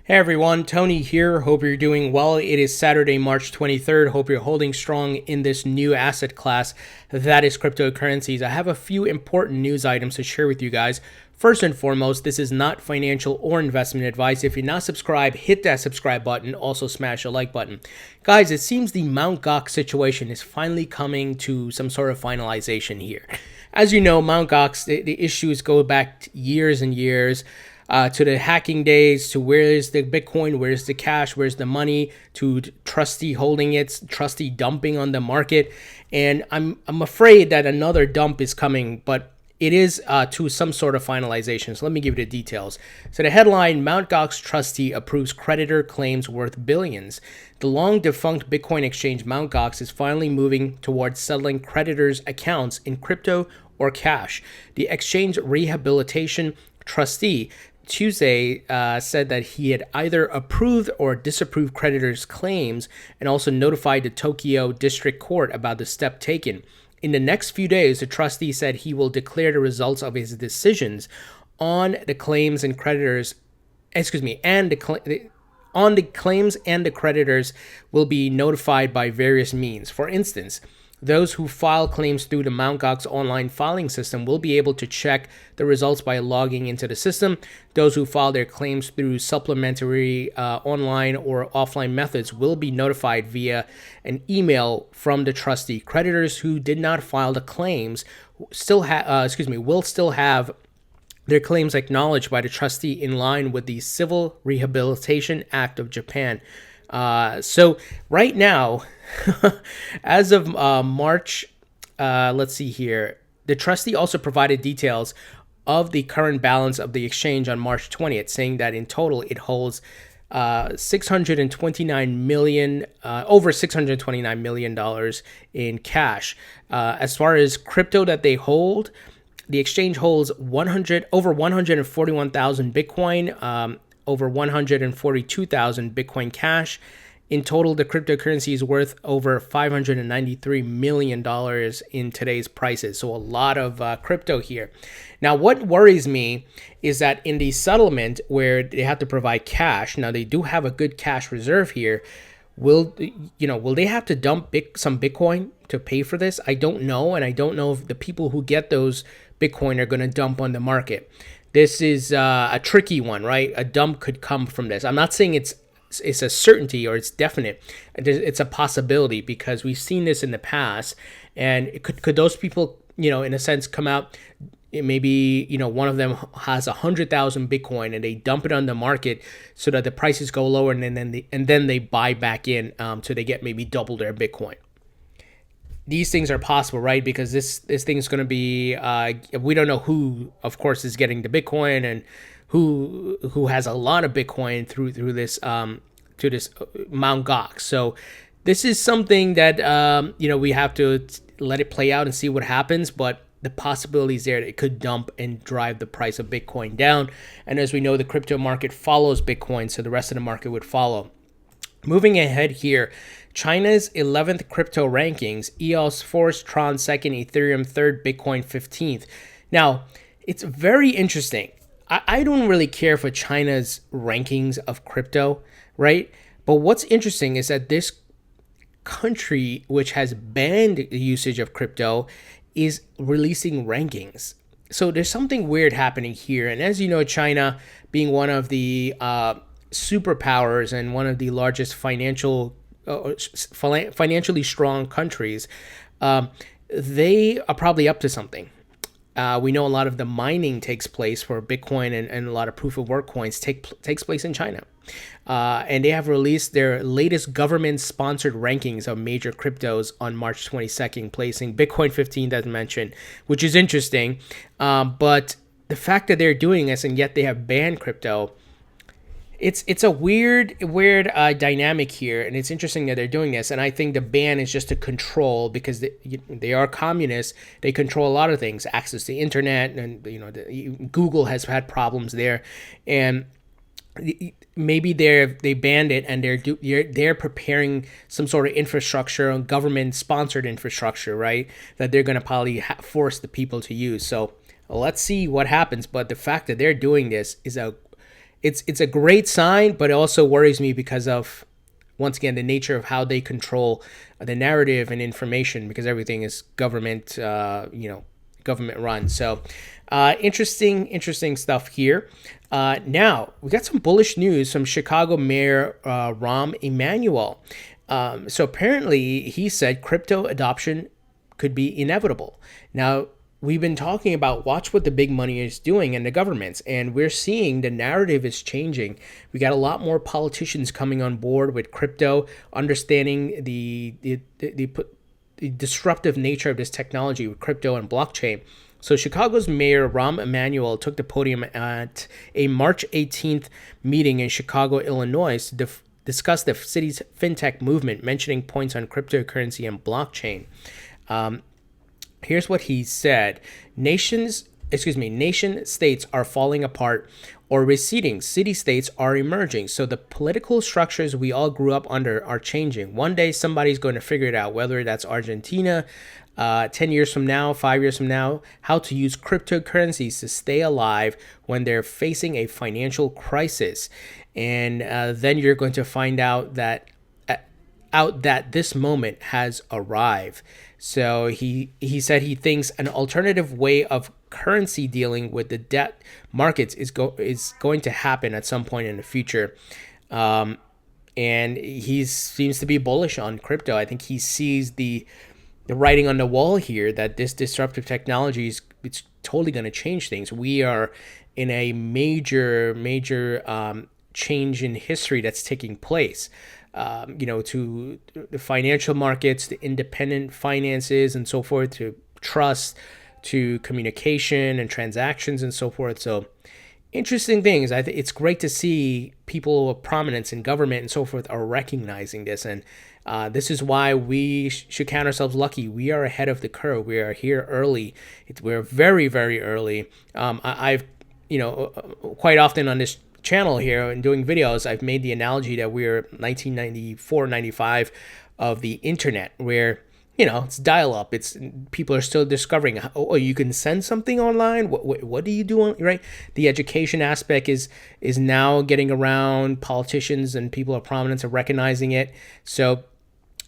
Hey everyone, Tony here. Hope you're doing well. It is Saturday, March 23rd. Hope you're holding strong in this new asset class that is cryptocurrencies. I have a few important news items to share with you guys. First and foremost, this is not financial or investment advice. If you're not subscribed, hit that subscribe button. Also smash the like button. Guys, it seems the Mt. Gox situation is finally coming to some sort of finalization here. As you know, Mt. Gox, the issues go back years and years. To the hacking days, to where's the Bitcoin, where's the cash, where's the money, to Trustee holding it, Trustee dumping on the market. And I'm afraid that another dump is coming, but it is to some sort of finalization. So let me give you the details. So the headline, Mt. Gox Trustee approves creditor claims worth billions. The long defunct Bitcoin exchange Mt. Gox is finally moving towards settling creditors' accounts in crypto or cash. The exchange rehabilitation trustee Tuesday said that he had either approved or disapproved creditors' claims and also notified the Tokyo District Court about the step taken. In the next few days, the trustee said he will declare the results of his decisions on the claims and creditors, on the claims, and the creditors will be notified by various means. For instance, those who file claims through the Mt. Gox online filing system will be able to check the results by logging into the system. Those who file their claims through supplementary online or offline methods will be notified via an email from the trustee. Creditors who did not file the claims will still have their claims acknowledged by the trustee in line with the Civil Rehabilitation Act of Japan. So right now, as of March, let's see here, the trustee also provided details of the current balance of the exchange on March 20th, saying that in total it holds over $629 million in cash. As far as crypto that they hold, the exchange holds over 141,000 Bitcoin, over 142,000 Bitcoin Cash. In total, the cryptocurrency is worth over $593 million in today's prices. So a lot of crypto here. Now, what worries me is that in the settlement where they have to provide cash, now they do have a good cash reserve here. Will they have to dump some Bitcoin to pay for this? I don't know. And I don't know if the people who get those Bitcoin are going to dump on the market. This is a tricky one, right? A dump could come from this. I'm not saying it's a certainty or it's definite. It's a possibility because we've seen this in the past. And could those people, in a sense, come out? Maybe one of them has 100,000 Bitcoin and they dump it on the market so that the prices go lower, and then they buy back in so they get maybe double their Bitcoin. These things are possible, right? Because this thing is going to be, we don't know who, of course, is getting the Bitcoin and who has a lot of Bitcoin through this to this Mt. Gox. So this is something that we have to let it play out and see what happens. But the possibilities there that it could dump and drive the price of Bitcoin down. And as we know, the crypto market follows Bitcoin, so the rest of the market would follow. Moving ahead here, China's 11th crypto rankings, EOS 4th, TRON 2nd, Ethereum 3rd, Bitcoin 15th. Now, it's very interesting. I don't really care for China's rankings of crypto, right? But what's interesting is that this country, which has banned the usage of crypto, is releasing rankings. So there's something weird happening here. And as you know, China being one of the superpowers and one of the largest financially strong countries, they are probably up to something. We know a lot of the mining takes place for Bitcoin and a lot of proof of work coins takes place in China. And they have released their latest government-sponsored rankings of major cryptos on March 22nd, placing Bitcoin 15th as mentioned, which is interesting. But the fact that they're doing this and yet they have banned crypto, it's a weird dynamic here, and it's interesting that they're doing this. And I think the ban is just to control, because they are communists. They control a lot of things, access to the internet, and Google has had problems there, and maybe they banned it and they're preparing some sort of infrastructure, government sponsored infrastructure, right? That they're going to probably force the people to use. So let's see what happens. But the fact that they're doing this is it's a great sign, but it also worries me because of, once again, the nature of how they control the narrative and information, because everything is government, government run. So interesting stuff here. Now we got some bullish news from Chicago Mayor Rahm Emanuel. So apparently he said crypto adoption could be inevitable. Now, we've been talking about watch what the big money is doing and the governments, and we're seeing the narrative is changing. We got a lot more politicians coming on board with crypto, understanding the disruptive nature of this technology with crypto and blockchain. So Chicago's Mayor Rahm Emanuel took the podium at a March 18th meeting in Chicago, Illinois, to discuss the city's fintech movement, mentioning points on cryptocurrency and blockchain. Here's what he said. Nation states are falling apart or receding. City-states are emerging. So the political structures we all grew up under are changing. One day somebody's going to figure it out, whether that's Argentina, 10 years from now, 5 years from now, how to use cryptocurrencies to stay alive when they're facing a financial crisis. And then you're going to find out that this moment has arrived. So he said he thinks an alternative way of currency dealing with the debt markets is going to happen at some point in the future. And he seems to be bullish on crypto. I think he sees the writing on the wall here that this disruptive technology it's totally going to change things. We are in a major change in history that's taking place. To the financial markets, the independent finances and so forth, to trust, to communication and transactions and so forth. So interesting things. I think it's great to see people of prominence in government and so forth are recognizing this. And this is why we should count ourselves lucky. We are ahead of the curve. We are here early. We're very, very early. I've quite often on this channel here and doing videos, I've made the analogy that we're 1994, 95 of the internet, where it's dial-up. It's people are still discovering. Oh, you can send something online. What do you do? Right. The education aspect is now getting around. Politicians and people of prominence are recognizing it. So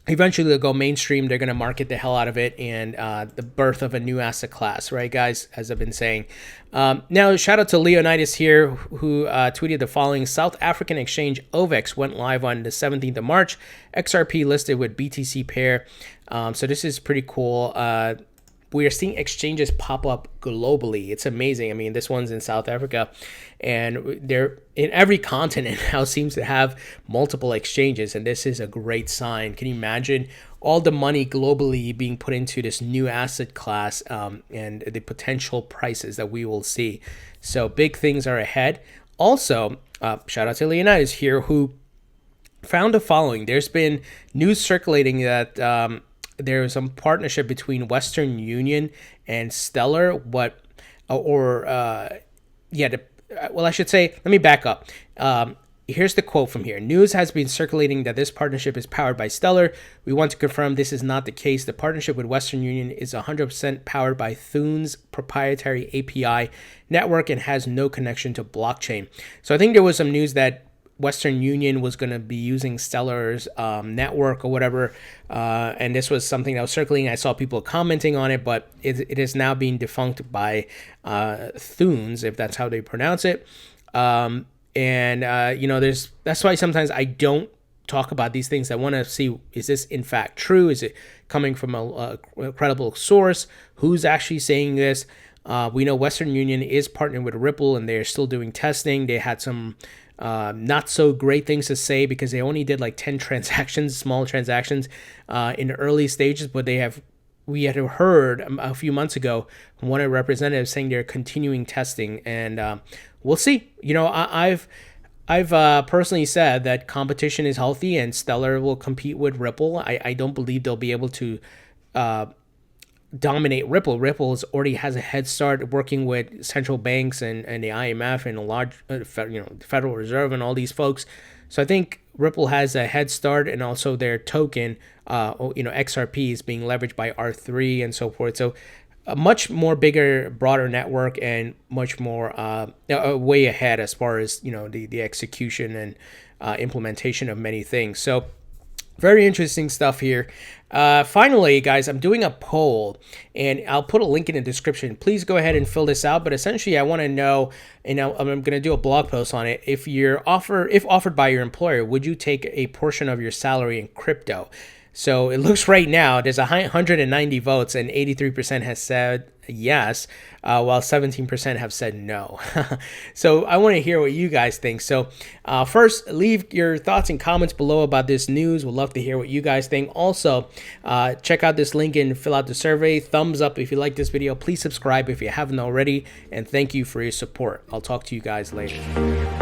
eventually they'll go mainstream. They're going to market the hell out of it, and the birth of a new asset class, right, guys, as I've been saying. Now, shout out to Leonidas here, who tweeted the following. South African exchange Ovex went live on the 17th of March. XRP listed with BTC pair. So this is pretty cool. We are seeing exchanges pop up globally. It's amazing. I mean, this one's in South Africa, and they're in every continent now seems to have multiple exchanges, and this is a great sign. Can you imagine all the money globally being put into this new asset class, and the potential prices that we will see? So big things are ahead. Also, shout out to Leonidas here, who found the following. There's been news circulating that there is some partnership between Western Union and Stellar. I should say, let me back up. Here's the quote from here. News has been circulating that this partnership is powered by Stellar. We want to confirm this is not the case. The partnership with Western Union is 100% powered by Thunes proprietary API network and has no connection to blockchain. So I think there was some news that Western Union was going to be using Stellar's network or whatever, and this was something that was circulating. I saw people commenting on it, but it is now being defunct by Thunes, if that's how they pronounce it. That's why sometimes I don't talk about these things. I want to see, is this in fact true? Is it coming from a credible source? Who's actually saying this? We know Western Union is partnering with Ripple, and they're still doing testing. They had some not so great things to say because they only did like 10 transactions, small transactions in the early stages, but we had heard a few months ago from one of the representatives saying they're continuing testing, and we'll see. I've personally said that competition is healthy and Stellar will compete with Ripple. I don't believe they'll be able to dominate Ripple. Ripple already has a head start working with central banks and the IMF and a large, Federal Reserve and all these folks. So I think Ripple has a head start, and also their token, XRP is being leveraged by R3 and so forth. So a much more bigger, broader network, and much more way ahead as far as, you know, the execution and implementation of many things. So very interesting stuff here. Finally, guys, I'm doing a poll, and I'll put a link in the description. Please go ahead and fill this out. But essentially, I want to know, and I'm going to do a blog post on it. If offered by your employer, would you take a portion of your salary in crypto? So it looks right now there's 190 votes, and 83% has said yes, while 17% have said no. So I want to hear what you guys think. So first, leave your thoughts and comments below about this news. We'd love to hear what you guys think. Also, check out this link and fill out the survey. Thumbs up if you like this video. Please subscribe if you haven't already. And thank you for your support. I'll talk to you guys later.